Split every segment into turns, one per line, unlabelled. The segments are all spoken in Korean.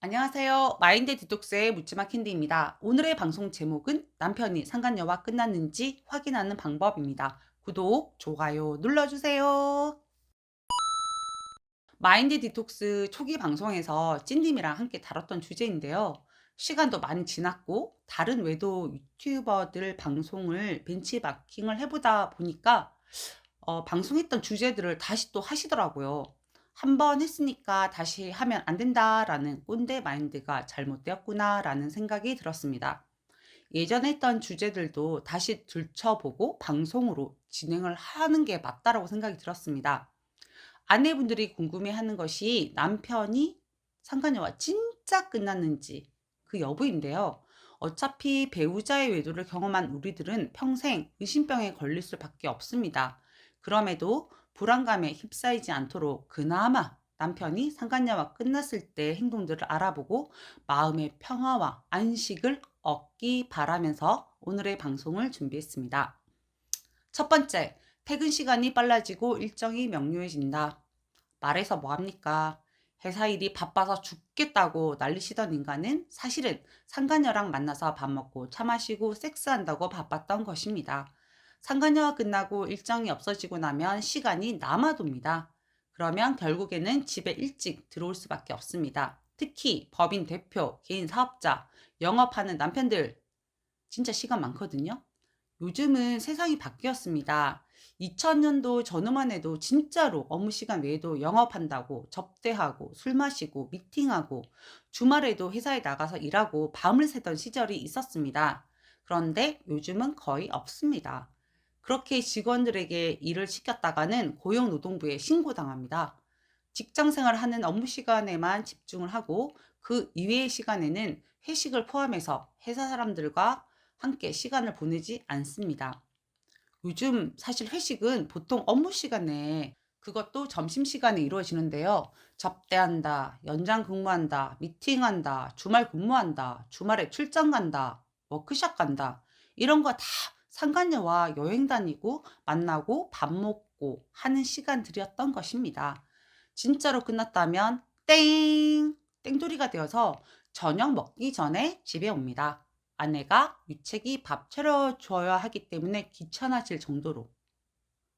안녕하세요. 마인드 디톡스의 묻지마 캔디입니다. 오늘의 방송 제목은 남편이 상간녀와 끝났는지 확인하는 방법입니다. 구독, 좋아요 눌러주세요. 마인드 디톡스 초기 방송에서 찐님이랑 함께 다뤘던 주제인데요. 시간도 많이 지났고 다른 외도 유튜버들 방송을 벤치마킹을 해보다 보니까 방송했던 주제들을 다시 또 하시더라고요. 한 번 했으니까 다시 하면 안 된다라는 꼰대 마인드가 잘못되었구나라는 생각이 들었습니다. 예전에 했던 주제들도 다시 들춰보고 방송으로 진행을 하는 게 맞다라고 생각이 들었습니다. 아내분들이 궁금해하는 것이 남편이 상간녀와 진짜 끝났는지 그 여부인데요. 어차피 배우자의 외도를 경험한 우리들은 평생 의심병에 걸릴 수밖에 없습니다. 그럼에도 불안감에 휩싸이지 않도록 그나마 남편이 상간녀와 끝났을 때 행동들을 알아보고 마음의 평화와 안식을 얻기 바라면서 오늘의 방송을 준비했습니다. 첫 번째, 퇴근 시간이 빨라지고 일정이 명료해진다. 말해서 뭐합니까? 회사 일이 바빠서 죽겠다고 난리치던 인간은 사실은 상간녀랑 만나서 밥 먹고 차 마시고 섹스한다고 바빴던 것입니다. 상간녀가 끝나고 일정이 없어지고 나면 시간이 남아돕니다. 그러면 결국에는 집에 일찍 들어올 수밖에 없습니다. 특히 법인 대표, 개인 사업자, 영업하는 남편들 진짜 시간 많거든요. 요즘은 세상이 바뀌었습니다. 2000년도 전후만 해도 진짜로 업무 시간 외에도 영업한다고 접대하고 술 마시고 미팅하고 주말에도 회사에 나가서 일하고 밤을 새던 시절이 있었습니다. 그런데 요즘은 거의 없습니다. 그렇게 직원들에게 일을 시켰다가는 고용노동부에 신고당합니다. 직장 생활하는 업무 시간에만 집중을 하고 그 이외의 시간에는 회식을 포함해서 회사 사람들과 함께 시간을 보내지 않습니다. 요즘 사실 회식은 보통 업무 시간에 그것도 점심시간에 이루어지는데요. 접대한다, 연장 근무한다, 미팅한다, 주말 근무한다, 주말에 출장 간다, 워크숍 간다. 이런 거 다 상간녀와 여행 다니고 만나고 밥 먹고 하는 시간들이었던 것입니다. 진짜로 끝났다면 땡! 땡돌이가 되어서 저녁 먹기 전에 집에 옵니다. 아내가 유책이 밥 차려줘야 하기 때문에 귀찮아질 정도로.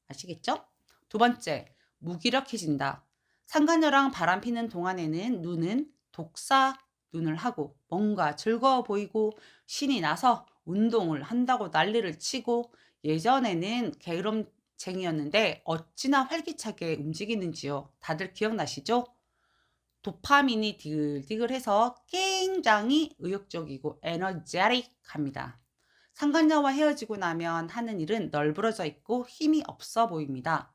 아시겠죠? 두 번째, 무기력해진다. 상간녀랑 바람 피는 동안에는 눈은 독사 눈을 하고 뭔가 즐거워 보이고 신이 나서 운동을 한다고 난리를 치고 예전에는 게으름쟁이였는데 어찌나 활기차게 움직이는지요. 다들 기억나시죠? 도파민이 디글디글해서 굉장히 의욕적이고 에너제틱합니다. 상간녀와 헤어지고 나면 하는 일은 널브러져 있고 힘이 없어 보입니다.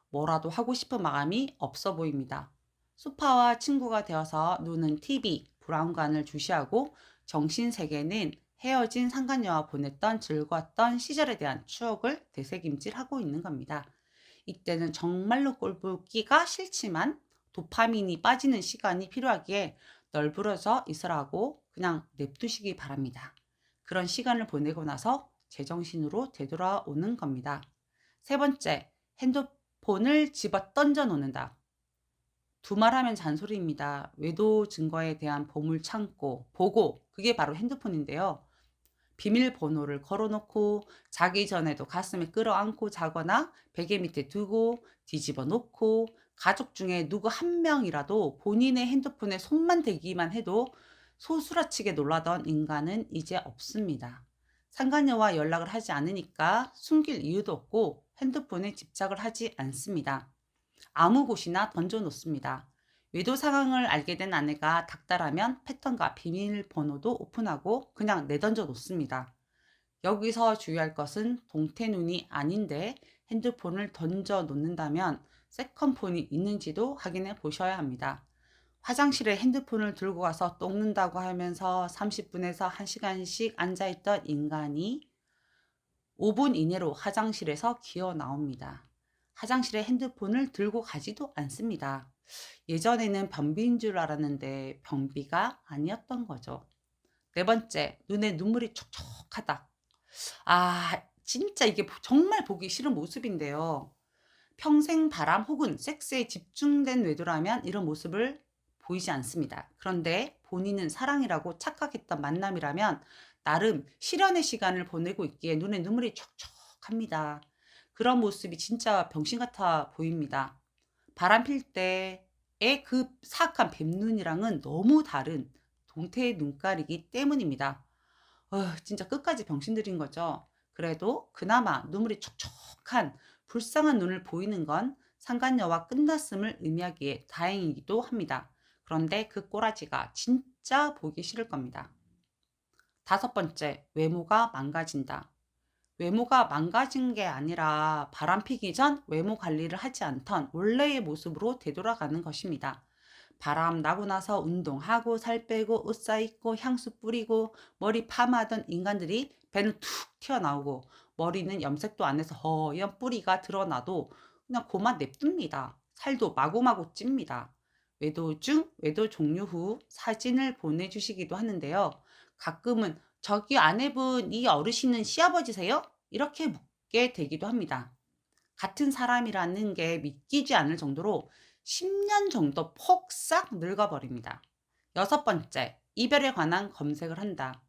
뭐라도 하고 싶은 마음이 없어 보입니다. 소파와 친구가 되어서 눈은 TV, 브라운관을 주시하고 정신 세계는 헤어진 상간녀와 보냈던 즐거웠던 시절에 대한 추억을 되새김질하고 있는 겁니다. 이때는 정말로 꼴보기가 싫지만 도파민이 빠지는 시간이 필요하기에 널브러져 있으라고 그냥 냅두시기 바랍니다. 그런 시간을 보내고 나서 제정신으로 되돌아오는 겁니다. 세 번째, 핸드폰을 집어 던져 놓는다. 두말하면 잔소리입니다. 외도 증거에 대한 보물 창고, 보고, 그게 바로 핸드폰인데요. 비밀번호를 걸어놓고 자기 전에도 가슴에 끌어안고 자거나 베개 밑에 두고 뒤집어 놓고 가족 중에 누구 한 명이라도 본인의 핸드폰에 손만 대기만 해도 소스라치게 놀라던 인간은 이제 없습니다. 상간녀와 연락을 하지 않으니까 숨길 이유도 없고 핸드폰에 집착을 하지 않습니다. 아무 곳이나 던져 놓습니다. 외도 상황을 알게 된 아내가 닥달하면 패턴과 비밀번호도 오픈하고 그냥 내던져 놓습니다. 여기서 주의할 것은 동태눈이 아닌데 핸드폰을 던져 놓는다면 세컨폰이 있는지도 확인해 보셔야 합니다. 화장실에 핸드폰을 들고 가서 똥는다고 하면서 30분에서 1시간씩 앉아있던 인간이 5분 이내로 화장실에서 기어 나옵니다. 화장실에 핸드폰을 들고 가지도 않습니다. 예전에는 변비인 줄 알았는데 변비가 아니었던 거죠. 네 번째, 눈에 눈물이 촉촉하다. 아, 진짜 이게 정말 보기 싫은 모습인데요. 평생 바람 혹은 섹스에 집중된 외도라면 이런 모습을 보이지 않습니다. 그런데 본인은 사랑이라고 착각했던 만남이라면 나름 실연의 시간을 보내고 있기에 눈에 눈물이 촉촉합니다. 그런 모습이 진짜 병신 같아 보입니다. 바람 필 때의 그 사악한 뱀눈이랑은 너무 다른 동태의 눈깔이기 때문입니다. 진짜 끝까지 병신들인 거죠. 그래도 그나마 눈물이 촉촉한 불쌍한 눈을 보이는 건 상간녀와 끝났음을 의미하기에 다행이기도 합니다. 그런데 그 꼬라지가 진짜 보기 싫을 겁니다. 다섯 번째, 외모가 망가진다. 외모가 망가진 게 아니라 바람피기 전 외모 관리를 하지 않던 원래의 모습으로 되돌아가는 것입니다. 바람 나고 나서 운동하고 살 빼고 옷 사입고 향수 뿌리고 머리 파마하던 인간들이 배는 툭 튀어나오고 머리는 염색도 안 해서 허연 뿌리가 드러나도 그냥 고만 냅둡니다. 살도 마구마구 찝니다. 외도 중 외도 종료 후 사진을 보내주시기도 하는데요. 가끔은 저기 아내분 이 어르신은 시아버지세요? 이렇게 묻게 되기도 합니다. 같은 사람이라는 게 믿기지 않을 정도로 10년 정도 폭삭 늙어버립니다. 여섯 번째, 이별에 관한 검색을 한다.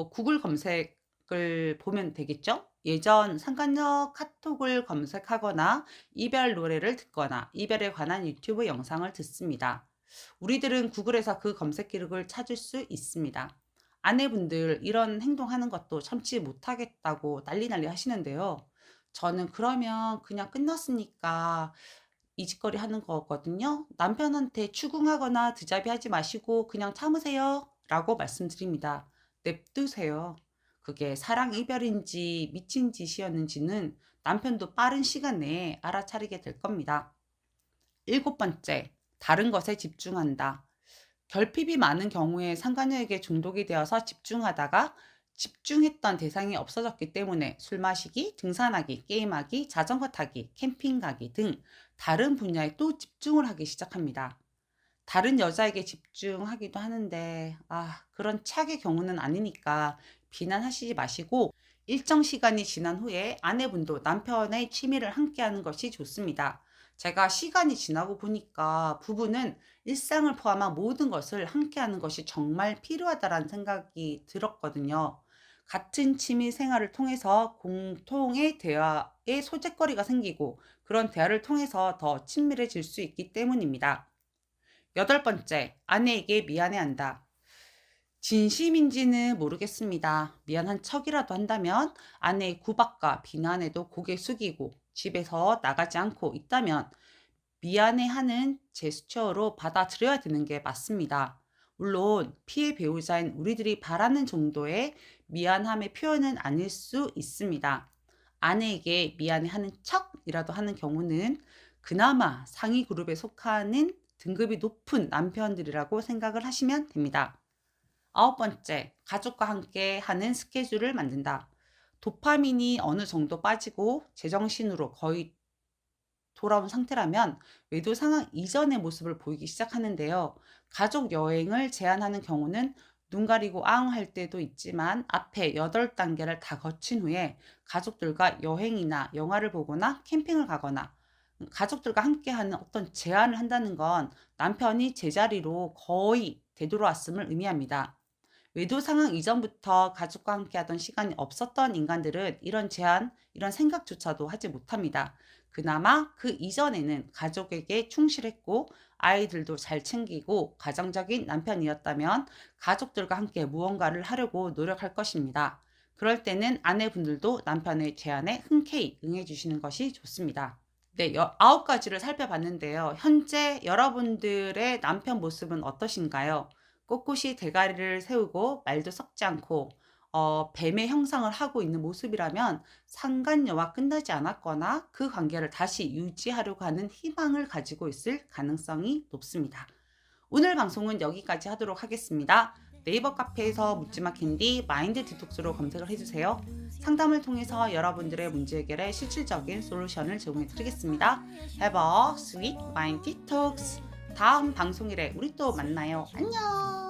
구글 검색을 보면 되겠죠? 예전 상간녀 카톡을 검색하거나 이별 노래를 듣거나 이별에 관한 유튜브 영상을 듣습니다. 우리들은 구글에서 그 검색 기록을 찾을 수 있습니다. 아내분들 이런 행동하는 것도 참지 못하겠다고 난리 하시는데요. 저는 그러면 그냥 끝났으니까 이직거리 하는 거거든요. 남편한테 추궁하거나 드자비하지 마시고 그냥 참으세요. 라고 말씀드립니다. 냅두세요. 그게 사랑 이별인지 미친 짓이었는지는 남편도 빠른 시간 내에 알아차리게 될 겁니다. 일곱 번째, 다른 것에 집중한다. 결핍이 많은 경우에 상간녀에게 중독이 되어서 집중하다가 집중했던 대상이 없어졌기 때문에 술 마시기, 등산하기, 게임하기, 자전거 타기, 캠핑 가기 등 다른 분야에 또 집중을 하기 시작합니다. 다른 여자에게 집중하기도 하는데, 그런 최악의 경우는 아니니까 비난하시지 마시고 일정 시간이 지난 후에 아내분도 남편의 취미를 함께하는 것이 좋습니다. 제가 시간이 지나고 보니까 부부는 일상을 포함한 모든 것을 함께하는 것이 정말 필요하다라는 생각이 들었거든요. 같은 취미 생활을 통해서 공통의 대화의 소재거리가 생기고 그런 대화를 통해서 더 친밀해질 수 있기 때문입니다. 여덟 번째, 아내에게 미안해한다. 진심인지는 모르겠습니다. 미안한 척이라도 한다면 아내의 구박과 비난에도 고개 숙이고 집에서 나가지 않고 있다면 미안해하는 제스처로 받아들여야 되는 게 맞습니다. 물론 피해 배우자인 우리들이 바라는 정도의 미안함의 표현은 아닐 수 있습니다. 아내에게 미안해하는 척이라도 하는 경우는 그나마 상위 그룹에 속하는 등급이 높은 남편들이라고 생각을 하시면 됩니다. 아홉 번째, 가족과 함께 하는 스케줄을 만든다. 도파민이 어느 정도 빠지고 제정신으로 거의 돌아온 상태라면 외도 상황 이전의 모습을 보이기 시작하는데요. 가족 여행을 제안하는 경우는 눈 가리고 아웅 할 때도 있지만 앞에 8단계를 다 거친 후에 가족들과 여행이나 영화를 보거나 캠핑을 가거나 가족들과 함께하는 어떤 제안을 한다는 건 남편이 제자리로 거의 되돌아왔음을 의미합니다. 외도 상황 이전부터 가족과 함께하던 시간이 없었던 인간들은 이런 제안, 이런 생각조차도 하지 못합니다. 그나마 그 이전에는 가족에게 충실했고 아이들도 잘 챙기고 가정적인 남편이었다면 가족들과 함께 무언가를 하려고 노력할 것입니다. 그럴 때는 아내분들도 남편의 제안에 흔쾌히 응해주시는 것이 좋습니다. 네, 9가지를 살펴봤는데요. 현재 여러분들의 남편 모습은 어떠신가요? 꼿꼿이 대가리를 세우고 말도 섞지 않고 뱀의 형상을 하고 있는 모습이라면 상간녀와 끝나지 않았거나 그 관계를 다시 유지하려고 하는 희망을 가지고 있을 가능성이 높습니다. 오늘 방송은 여기까지 하도록 하겠습니다. 네이버 카페에서 묻지마 캔디 마인드 디톡스로 검색을 해주세요. 상담을 통해서 여러분들의 문제 해결에 실질적인 솔루션을 제공해 드리겠습니다. Have a sweet mind detox. 다음 방송일에 우리 또 만나요. 안녕.